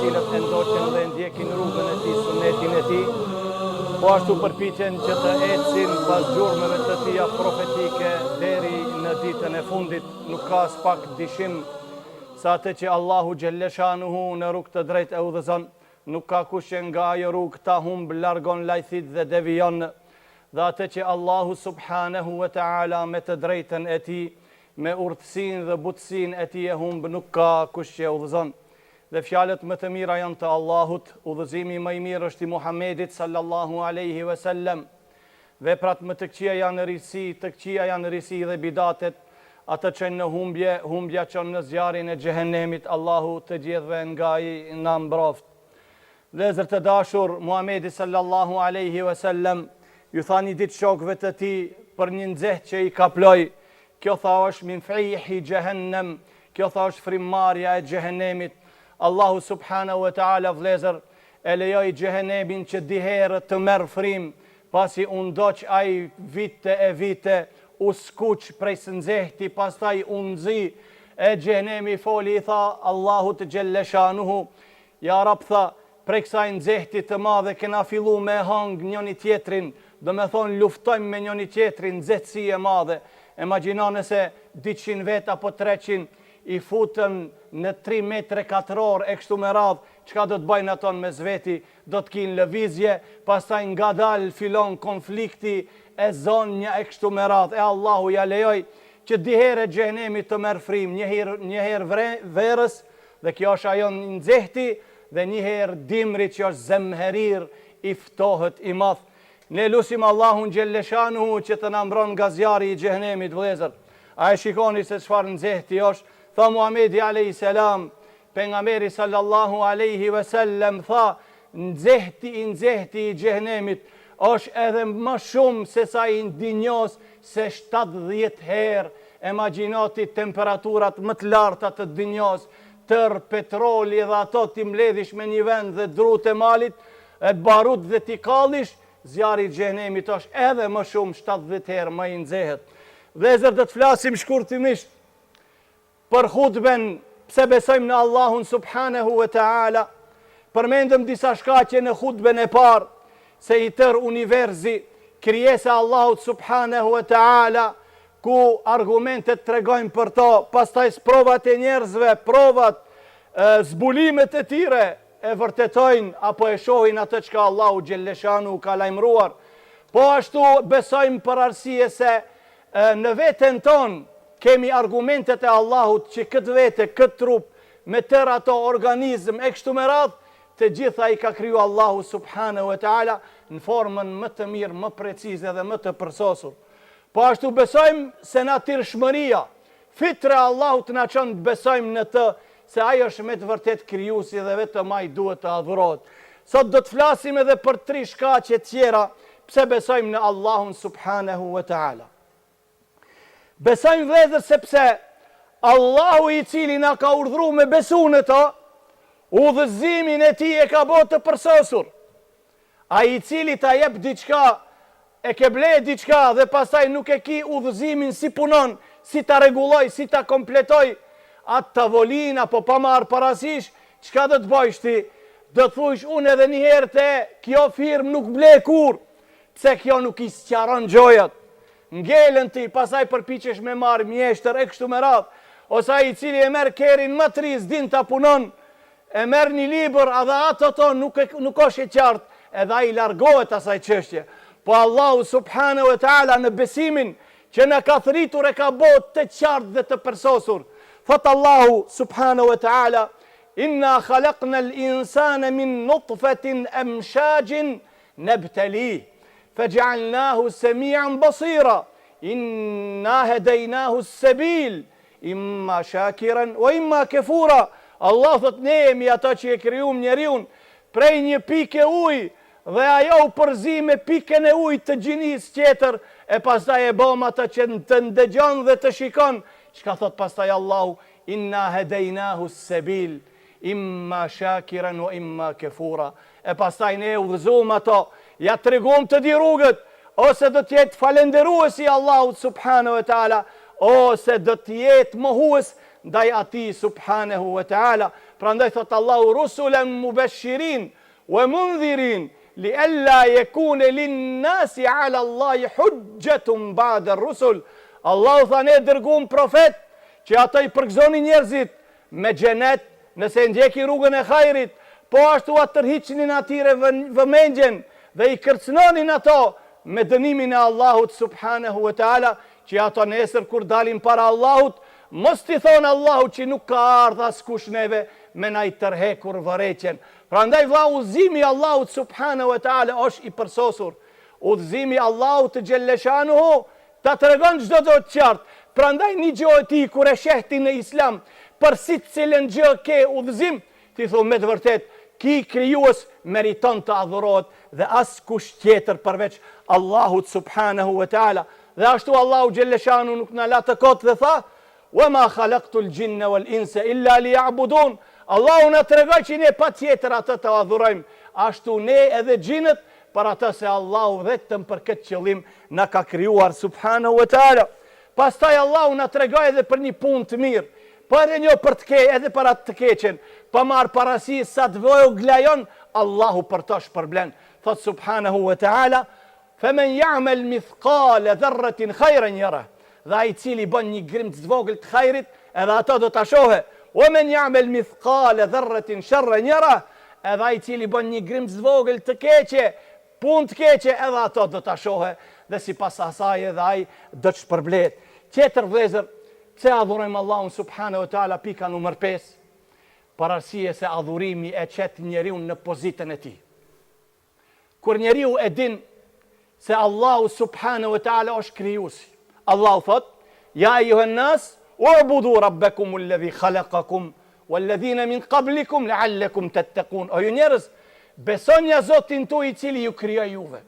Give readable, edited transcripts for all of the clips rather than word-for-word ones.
cilët e ndoqen dhe ndjekin rrugën e tij, sunetin e tij, po ashtu përpiqen që të ecin pas gjurmëve të tija profetike deri në ditën e fundit. Nuk ka as pak dyshim se atë që Allahu xhelleshanuhu në rrugë të drejtë e udhëzon, nuk ka kush që nga ajo rrugë ta humb, largon lajthit dhe devijon, dhe atë që Allahu subhanahu wa ta'ala me të drejtën e tij, me urtësinë dhe butësinë e tij e humb, nuk ka kush që e udhëzon. Dhe fjalët më të mira janë të Allahut, udhëzimi më i mirë është i Muhamedit sallallahu alaihi wasallam. Veprat më të këqija janë risi, të këqija janë risi dhe bidatet, atë që në humbje, humbja që në zjarrin e xhehenemit. Allahu të gjithëve nga ai na mbroft. Vëllezër të dashur, Muhamedi sallallahu alaihi wasallam ju tha një ditë shokëve të tij për një nxehtë që i kaploi. Kjo tha është min fihi xhehenem, kjo tha është frymmarrja e xhehenemit. Allahu subhanahu wa ta'ala, vlezër, e lejoj xhehenemin që diherë të merë frim, pasi undoq ai vite e vite, u skuq prej së nxehti, pastaj unëzi, e xhehenemi foli i tha Allahu të xhelleshanuhu, ja Rab tha, prej kësaj nxehti të madhe kena fillu me hang njëni tjetrin, do me thonë luftojmë me njëni tjetrin, nxehtësi e madhe. Imagjino nëse 200 vet apo 300 i futën në 3 metre katror e kështu me radhë, çka do të bëjnë aton me zveti, do të kinë lëvizje, pastaj ngadalë fillon konflikti e zonja e kështu me radhë. E Allahu ja lejoj që diherë xhehenemi të merë frim, një herë verës, dhe kjo është ajo nxehti, dhe një herë dimri që është zemherir, i ftohet i madh. Ne lusim Allahun xhelleshanuhu që të na mbron nga zjarri i xhehenemit, vëllezër. A e shikoni se çfarë nxehti është? Tha Muhamedi alayhi salam, pejgamberi sallallahu alaihi wasallam tha, nxehti i xhehenemit është edhe më shumë se sa i ndinjos se 70 herë. Imagjinoti temperaturat më të larta të dinjos, tër petroli dhe ato ti mbledhish me një vend dhe drut e malit, e barut dhe ti kallish, zjarri i xhehenemit është edhe më shumë 70 herë më i nxehet. Vëllezër, do të flasim shkurtimisht për hutben, pse besojmë në Allahun subhanahu wa ta'ala. Përmendëm disa shkaqe në hutben e parë, se i tër universi, krijesa Allahut subhanahu wa ta'ala, ku argumentet tregojnë për to, pastaj provat e njerëzve, provat, zbulimet e tyre e vërtetojnë apo e shohin atë çka Allahu xhelleshanu ka lajmëruar. Po ashtu besojmë për arsye se në veten tonë kemi argumentet e Allahut që këtë vete, këtë trup, me tërë ato organizm e kështu me radhë, të gjitha i ka kriju Allahu subhanahu wa ta'ala në formën më të mirë, më precize dhe më të përsosur. Po ashtu besojmë se natyrshmëria, fitre Allahut na çon të besojmë në të, se ai është me të vërtet krijuesi dhe vetëm ai duhet të adhurohet. Sot do të flasim edhe për 3 shkaqe tjera pse besojmë në Allahun subhanahu wa ta'ala. Besojmë, vëllezër, sepse Allahu i cili na ka urdhëruar me besu në to, udhëzimin e tij e ka bërë të përsosur. Ai i cili ta jep diçka, e ke ble diçka dhe pastaj nuk e ki udhëzimin si punon, si ta rregulloj, si ta kompletoj, atë tavolin apo pa marrë parasysh, çka do të bëjsh ti? Do të thush unë edhe një herë te kjo firmë nuk ble kur, pse kjo nuk i sqaron gjojat. Ngelen ti, pasaj përpiqesh me marrë mjeshtër e kështu me radhë, ose ai i cili e merr kerin më të ris, din ta punon, e merr një libër, edhe ato nuk është e qartë, edhe ai largohet asaj çështje. Po Allahu subhanahu wa ta'ala në besimin që në ka thritur e ka bot të qartë dhe të përsosur. Thot Allahu subhanahu wa ta'ala, inna khalaqna al-insana min nutfatin amshajin nabtali. فجعلناه سميعا بصيرا إنا هديناه السبيل إما شاكرا وإما كفورا. Allah thot ne jemi ata që e krijum njeriun prej një pike ujë dhe ajo u përzi me pikën e ujit të gjinis tjetër, e pastaj e bëm ata që të ndëgjon dhe të shikon. Çka thot pastaj Allahu? Inna hedejnahu sebil, imma shakiran wa imma kefura. E pastaj ne udhëzum ato, ja tregum të di rrugët, ose do t'jetë falenderuesi Allahu subhanahu wa ta'ala, ose do t'jetë mohues ndaj ati subhanahu wa ta'ala. Prandaj thot Allahu rusulan mubashirin wa mundhirin li alla yakuna lin-nasi 'ala Allahi hujjatun ba'da ar-rusul. Allahu tha ne dërguam profet që ata i përgëzonin njerëzit me xhenet nëse ndjekin rrugën e hajrit, po ashtu atë tërhiqnin atyre vëmendjen dhe i kërcënonin ato me dënimin e Allahut subhanahu wa ta'ala, që ato nesër kur dalin para Allahut, mos t'i thonë Allahut që nuk ka ardhur askush neve me na i tërhekur vërejqen. Prandaj vlla, udhëzimi Allahut subhanahu wa ta'ala është i përsosur. Udhëzimi Allahut të xhelleshanuhu ta tregon çdo të qartë. Prandaj një gjë e ti kur e shehti në Islam, për si të cilën gjë ke udhëzim, ti thon me të vërtet, ki krijues meriton të adhurohet dhe askush tjetër përveç Allahut subhanahu wa ta'ala. Dhe ashtu Allahu xhelleshanu nuk na la të kot dhe tha: "Wa ma khalaqtul jinna wal insa illa liya'budun." Allahu na tregoi që ne patjetër atë të adhurojmë, ashtu ne edhe xhinët, për atë se Allahu vetëm për këtë qëllim na ka krijuar subhanahu wa ta'ala. Pastaj Allahu na tregoi edhe për një punë të mirë, po edhe një për të keq, edhe për atë të keqen, pa marr parasysh sa të vojë glajon, Allahu për të shpërblen. Thot subhanahu wa ta'ala: "Faman ya'mal mithqala dharratin khayran yara." Dhe ai i cili bën një grimc të vogël të hajrit, edhe ato do ta shohë. "Wa man ya'mal mithqala dharratin sharran yara." Edhe ai i cili bën një grimc të vogël të keqe, punë të keqe, edhe ato do ta shohë, dhe sipas asaj edhe ai do të shpërblet. Tjetër vëllezër, pse adhurojmë Allahun subhanahu wa ta'ala, pika numër 5, për arsye se adhurimi e qet njeriu në pozitën e tij. Kur njeriu e din se Allahu subhanahu wa ta'ala është krijuesi, Allahu thot: "Ya ayyuhan nas, u'budu rabbakum alladhi khalaqakum walladhina min qablikum la'allakum tattaqun." O ju njerëz, besoni Zotin tuaj i cili ju krijoi juve.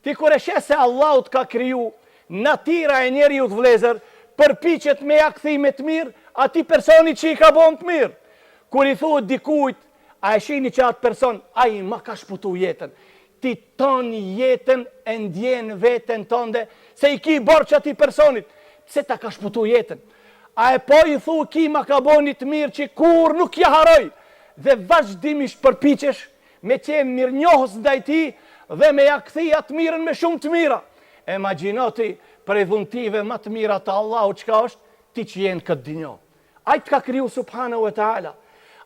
Ti kur e sheh se Allahu të ka kriju, natyra e njeriu të vëllezër përpiqet me ja kthime të mirë atij personi që i ka bën të mirë. Kur i thuhet dikujt, a e shihni që atë person, ai ma ka shputu jetën. Ti toni jetën e ndjen veten tënde se i ki borç atij personit. Pse ta ka shputu jetën? A e po i thu ki ma ka boni të mirë që kur nuk ja haroj, dhe vazhdimisht përpiqesh me qenë mirënjohës ndaj tij dhe me ja kthi atë mirën me shumë të mira. Imagjino ti prej dhuntive më të mira të Allahut çka është, ti që jenë këtë dinjo. Ai të ka kriju subhanahu wa ta'ala.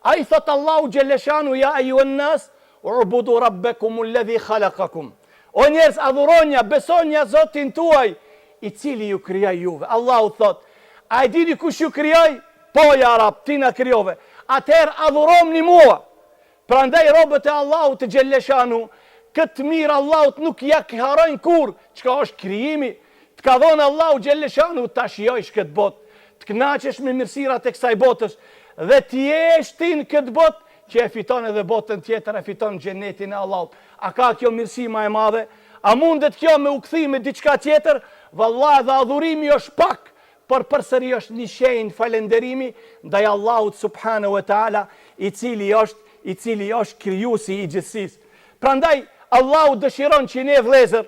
Ai thot Allahu xhelleshanu: "Ya ayyuhan nas, u'budu rabbakum alladhi khalaqakum." O njerëz, adhuronja, besonja Zotin tuaj i cili ju krijoi juve. Allahu thot: "A e dini kush ju krijoi?" "Po ja Rab, ti na krijove." "Atëherë adhuromni mua." Prandaj robët e Allahut të xhelleshanu, këtë mirë Allahut nuk ja harojnë kur, çka është krijimi. Të ka dhënë Allahu xhelleshanu ta shijojsh këtë botë, të kënaqesh me mirësirat e kësaj botës dhe të jesh ti në këtë botë që e fiton edhe botën tjetër, e fiton xhenetin e Allahut. A ka kjo mirësi më e madhe? A mundet kjo me u kthi me diçka tjetër? Vallahi, dhe adhurimi është pak, por përsëri është një shenjë falënderimi ndaj Allahut subhanahu wa ta'ala, i cili është krijuesi i gjithësisë. Prandaj Allahu dëshiron që ne vëllezër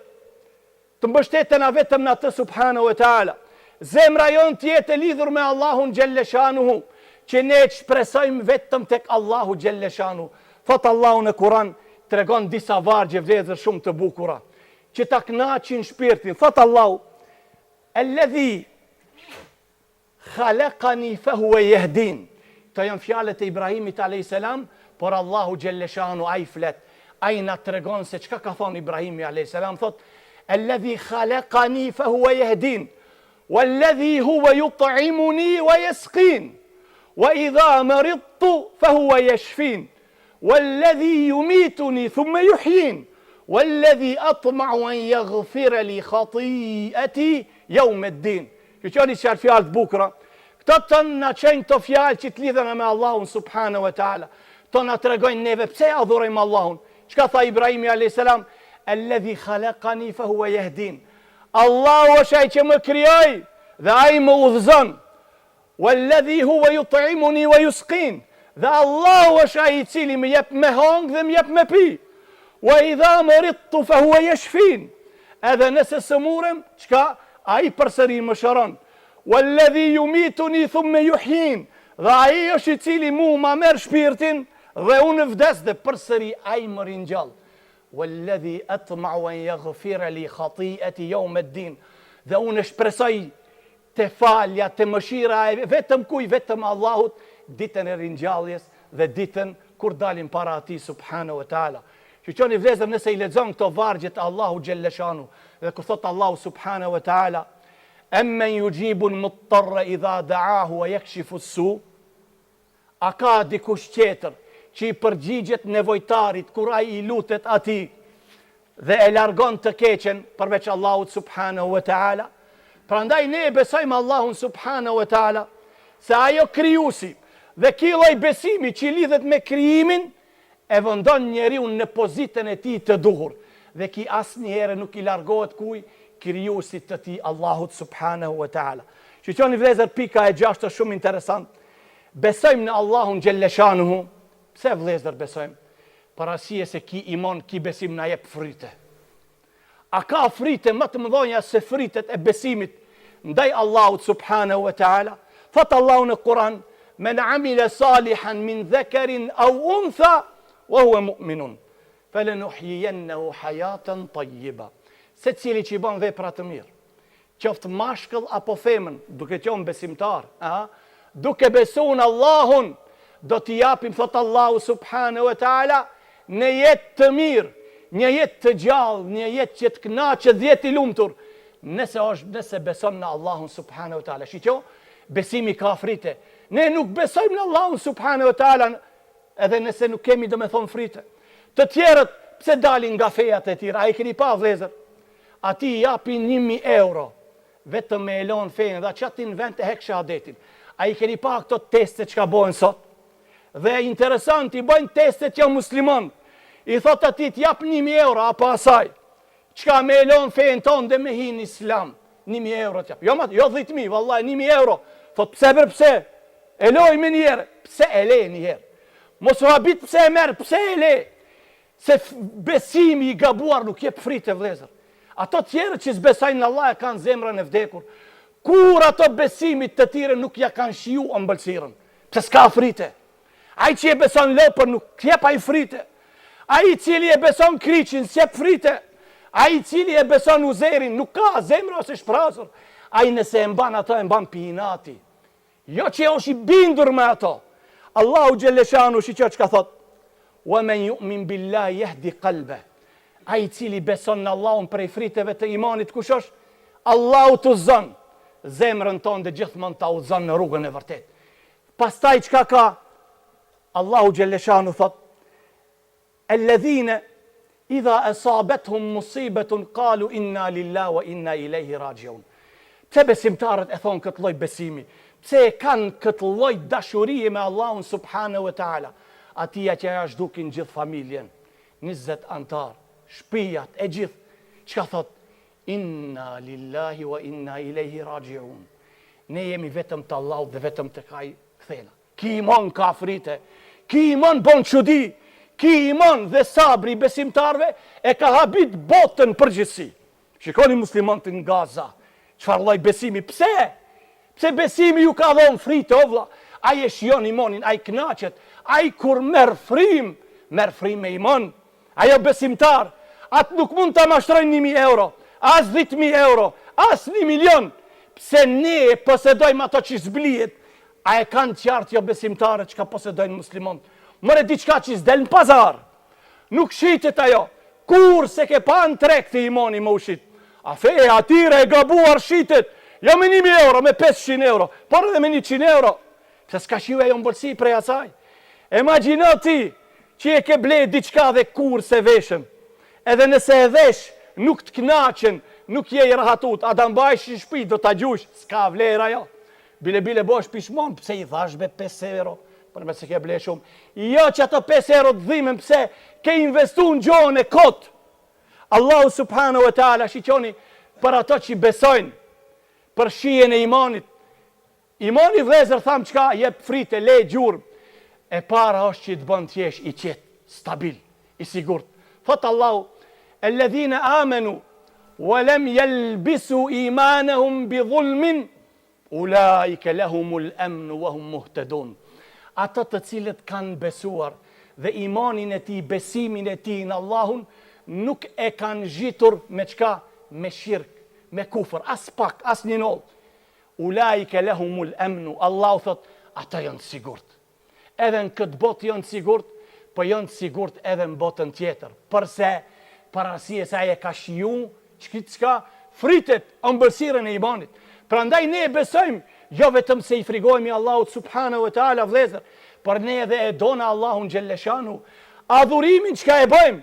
të mbështetena vetëm në atë subhanahu wa ta'ala. Zemra jon të jetë e lidhur me Allahun xhelleshanuhu, që ne të shpresojmë vetëm tek Allahu xhelleshanuhu. Thot Allahu në Kur'an, tregon disa vargje vëllezër shumë të bukura, që ta kënaqin shpirtin. Thot Allahu: "Alladhi khalaqani fa huwa yahdin." Këto janë fjalët e Ibrahimit alayhis salam, por Allahu xhelleshanuhu ai flet. Ai na tregon se çka ka thonë Ibrahimi alayhis salam, thot: "Alladhi khalaqani fa huwa yahdin, walladhi huwa yut'imuni wa yasqin, wa idha maridtu fa huwa yashfin, walladhi yumituni thumma yuhyin, walladhi atma'u an yaghfira li khati'ati yawm ad-din." Ju qeni çfarë fjalë të bukura. Këto të na çojnë këto fjalë që të lidhen me Allahun subhanahu wa ta'ala. To na tregojnë neve pse adhurojmë Allahun. Çka tha Ibrahimi alayhis salam? "Alladhi khalaqani fa huwa yahdin." Allahu është ai që më krijoi dhe ai më udhëzon. "Walladhi huwa yut'imuni wa yusqin." Dhe Allahu është ai i cili më jep me hong dhe më jep me pi. "Wa idha maridtu fa huwa yashfin." Edhe nëse sëmurem, çka ai përsëri më shëron. walladhi yumituni thumma yuhyin, dhe ai është i cili mu ma merr shpirtin dhe unë vdes dhe përsëri ai më ringjall. Walladhi atma'u an yaghfira li khati'ati yawm ad-din, dhe unë shpresoj të falja, të mëshira e vetëm kuj, vetëm Allahut, ditën e ringjalljes dhe ditën kur dalim para ati subhanahu wa ta'ala. Që qoni vlezër, nëse i lexon këto vargjet Allahu Gjelleshanu, dhe ku thot Allahu subhanahu wa ta'ala, emmen yujibun muttarra idha da'ahu wa yakshifu su, a ka dikush tjetër që i përgjigjet nevojtarit kur ai i lutet ati dhe e largon të keqen përveç Allahut subhanahu wa ta'ala. Prandaj ne e besojmë Allahun subhanahu wa ta'ala se ajo krijuesi dhe ky lloj besimi që lidhet me krijimin e vendon njeriu në pozitën e tij të duhur dhe ki asnjëherë nuk i largohet kuj krijuesit të tij Allahut subhanahu wa ta'ala. Shikoni vëllezër, pika e 6 është shumë interesant. Besojmë në Allahun Gjelleshanuhu. Pse vëllezër besojmë? Parasyje se ki iman, ki besim na jep frite. A ka frite më të mëdha se fritet e besimit ndaj Allahut subhanahu wa ta'ala? Thot Allahu në Kur'an, men amila salihan min dhakarin aw untha wa huwa mu'minun falanuhyiyannahu hayatan tayyiba. Secili që i bën vepra të mirë, qoftë mashkull apo femën, duke qenë besimtar, duke besuar në Allahun, do t'i japim, thot Allahu subhanahu wa ta'ala, në jetë të mirë, një jetë të gjallë, një jetë që të kënaqë, jetë i lumtur, nëse beson në Allahun subhanahu wa ta'ala. Shiko, besimi ka frite. Ne nuk besojmë në Allahun subhanahu wa ta'ala, edhe nëse nuk kemi do me thonë frite. Të tjerët, pse dalin nga fejat e tjera? A i keni pa vlezër? Ati i japin 1.000 euro, vetëm me elon fejnë, dhe që ati në vend të hek shahadetin. A i keni pa këto teste që ka bojnë sot? Dhe interesant, i bojnë teste që janë muslimon. I thot ati t'jap 1.000 euro, apo asaj, qka me elon fejnë tonë dhe me hin islam. 1.000 euro t'jap. Jo 10.000, vallaj, 1.000 euro. Thot, pse? Eloj me njerë. Pse e le njerë? Mos u habit pse e merë, pse e le? Se besimi i gabuar nuk jep frite vlezër. Ato tjerë që zbesajnë në Allah e kanë zemrën e vdekur. Kur ato besimit të tjere nuk ja kanë shiu ëmbëlsirën. Pse s'ka frite? Ai që e beson lopër nuk jep ai frite. Ai cili e beson kriqin s'jep frite. Ai cili e beson uzerin nuk ka zemrë ose shprasur. Ai nëse e mban ato e mban pinati. Jo që është i bindur me ato. Allahu Gjelleshanu shiqo që ka thot, wa men yu'min billahi yahdi qalbe. Ai cili beson në Allahun prej friteve të imanit, kush është? Allahu të zon zemrën tonë dhe gjithmonë ta udhëzon në rrugën e vërtet. Pastaj çka ka? Allahu Gjelleshanu thot, alladhina idha asabatuhum musibatun qalu inna lillahi wa inna ilayhi raji'un. Pse besimtarët e thon këtë lloj besimi? Pse e kanë këtë lloj dashurie me Allahun subhanahu wa ta'ala? Atia që ja zhdukin gjithë familjen, 20 antar, shtëpiat e gjithë. Çka thot? Inna lillahi wa inna ilayhi raji'un. Ne jemi vetëm të Allahut dhe vetëm të Ai kthena. Ki iman ka frite, ki iman bon çudi, ki iman dhe sabri besimtarve e ka habit botën përgjithësi. Shikoni muslimanët në Gaza, çfarë lloj besimi? Pse besimi ju ka dhonë frite, o vlla? Ai e shijon imanin, ai kënaqet, ai kur merr frim me iman. Ajo besimtar, atë nuk mund ta mashtrojnë 1.000 euro, as 10.000 euro, as 1 milion. Pse ne posedojmë ato që zblihet? A e kanë qartë jo besimtarët që ka posedojnë muslimonët? Mëre diçka që s'del në pazar. Nuk shitet ajo. Kur se ke pa në treg të imani më ushit. A feje atire e gabuar shitet. Jo me 1.000 euro, me 500 euro. Por edhe me 100 euro. Se s'ka shiu e jo mbëlsi prej asaj. Imagjino ti që e ke ble diçka dhe kur se veshën. Edhe nëse e vesh, nuk të knaqen, nuk je i rahatut. A da mbajsh në shtëpi, do t'a gjush. S'ka vlerë ajo. Bile bosh pishmon, pse i thash be 5 euro, për me se ke ble shumë. Jo që ato 5 euro të dhimen, pse ke investu në gjohën e kot. Allahu subhanahu wa ta'ala, shiqoni, për ato që besojnë, për shijen e imanit. Imani vlezër tham qka, jep frite, le gjurëm. E para është që të bën t'jesh i qetë, stabil, i sigurt. Thot Allahu, alladhina amanu, wa lam yalbisu imanahum bi dhulmin, Ulaike lahumul amnu wa hum muhtadun. Ata të cilët kanë besuar dhe imanin e tij, besimin e tij në Allahun, nuk e kanë zhitur me çka? Me shirk, me kufër, as pak, as një nol. Ulaike lahumul amnu. Allahu thot, ata janë sigurt. Edhe në këtë botë janë sigurt, po janë sigurt edhe në botën tjetër. Përse para arsye se ai e ka shiju, çka fritet ëmbëlsirën e imanit. Prandaj ne besojmë, jo vetëm se i frikojmë Allahut subhanahu wa taala vëllezër, por ne edhe e dona Allahun xhelleshanu. Adhurimin çka e bëjmë?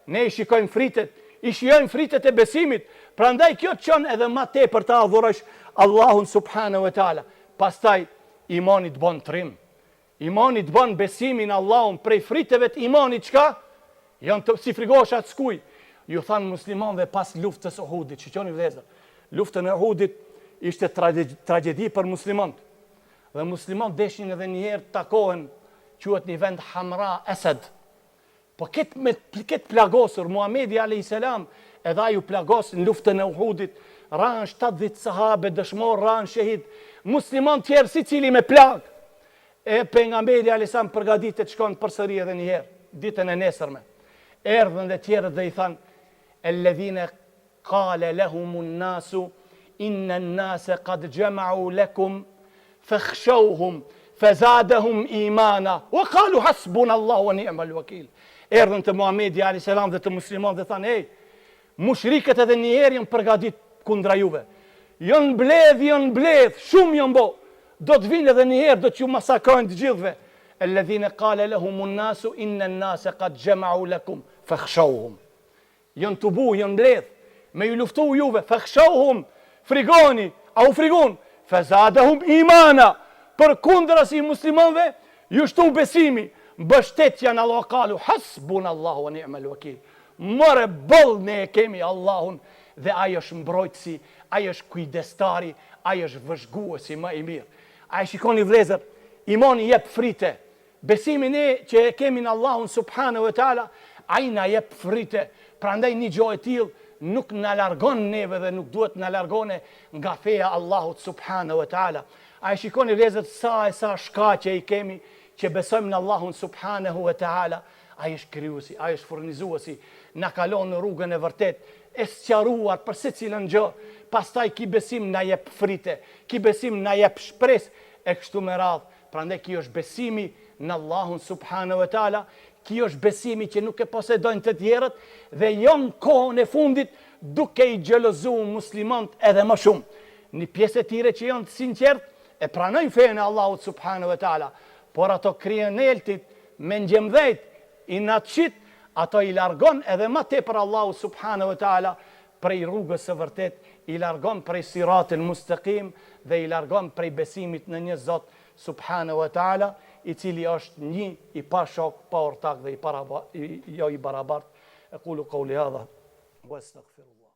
Ne i shikojmë fritet, i shijojmë fritet e besimit. Prandaj kjo çon edhe më tepër të adhurosh Allahun subhanahu wa taala. Pastaj imani të bën trim. Imani të bën besimin Allahun prej friteve të imanit çka? Janë të si frikosh atë skuj. Ju thanë muslimanëve pas luftës së Uhudit, çiqoni vëllezër. Luftën e Uhudit ishte tragjedi për muslimanët. Dhe muslimanët deshin edhe një herë takohen, quhet një vend Hamra Asad. Po këtë plagosur Muhamedi alayhis salam, edhe ai u plagos në luftën e Uhudit, ranë 70 sahabe dëshmor, ranë shahid. Musliman tjerë sicili me plag. E pejgamberi alayhis salam përgatitet shkon përsëri edhe një herë, ditën e nesërme. Erdhën dhe tjerët dhe i thanë: "Alladhina qala lahumun nasu inna an-nasa qad jama'u lakum fakhshawhum fazadahum imana wa qalu hasbunallahu wa ni'mal wakeel." Erdhën te Muhamedi alayhis salam dhe te muslimanët dhe thanë: "Ej, mushrikët edhe një herë janë përgatit kundra juve. Janë mbledh, shumë janë bo. Do të vinë edhe një herë, do t'ju masakrojnë të gjithëve." Alladhina qala lahumun nasu inna an-nasa qad jama'u lakum fakhshawhum. Janë të bu, janë mbledh, me ju luftu juve, fakhshawhum, frigoni, a u frigon, fazadahum imana, për kundra si muslimanve, ju shtu besimi, mbështetja në Allah, qalu hasbunallahu wa ni'mal wakeel. More boll ne kemi Allahun dhe ai është mbrojtësi, ai është kujdestari, ai është vëzhguesi më i mirë. Ai shikoni vëllezër, imani jep frite. Besimin e që e kemi në Allahun subhanahu wa taala, ai na jep frite. Prandaj një gjë e tillë nuk na largon neve dhe nuk duhet na largone nga feja Allahut subhanahu wa taala. Ai shikoni vëllezër sa shkaqe i kemi që besojmë në Allahun subhanahu wa taala. Ai është krijuesi, ai është furnizuesi, na kalon në rrugën e vërtet, e sqaruar për secilën gjë. Pastaj ki besim na jep frite, ki besim na jep shpresë e kështu me radhë. Prandaj ky është besimi në Allahun subhanahu wa taala. Ky është besimi që nuk e posedojnë të tjerët dhe jo në kohën e fundit duke i xhelozuar muslimanët edhe më shumë. Një pjesë e tyre që janë të sinqert e pranojnë fenë e Allahut subhanahu wa taala, por ato krijoneltit me ngjemdhejt i natçit, ato i largon edhe më tepër Allahu subhanahu wa taala prej rrugës së vërtet, i largon prej siratil mustaqim dhe i largon prej besimit në një Zot subhanahu wa taala, i cili është një i pa shok, pa ortak dhe jo i barabartë. Aqulu qawli hadha wa astaghfirullah.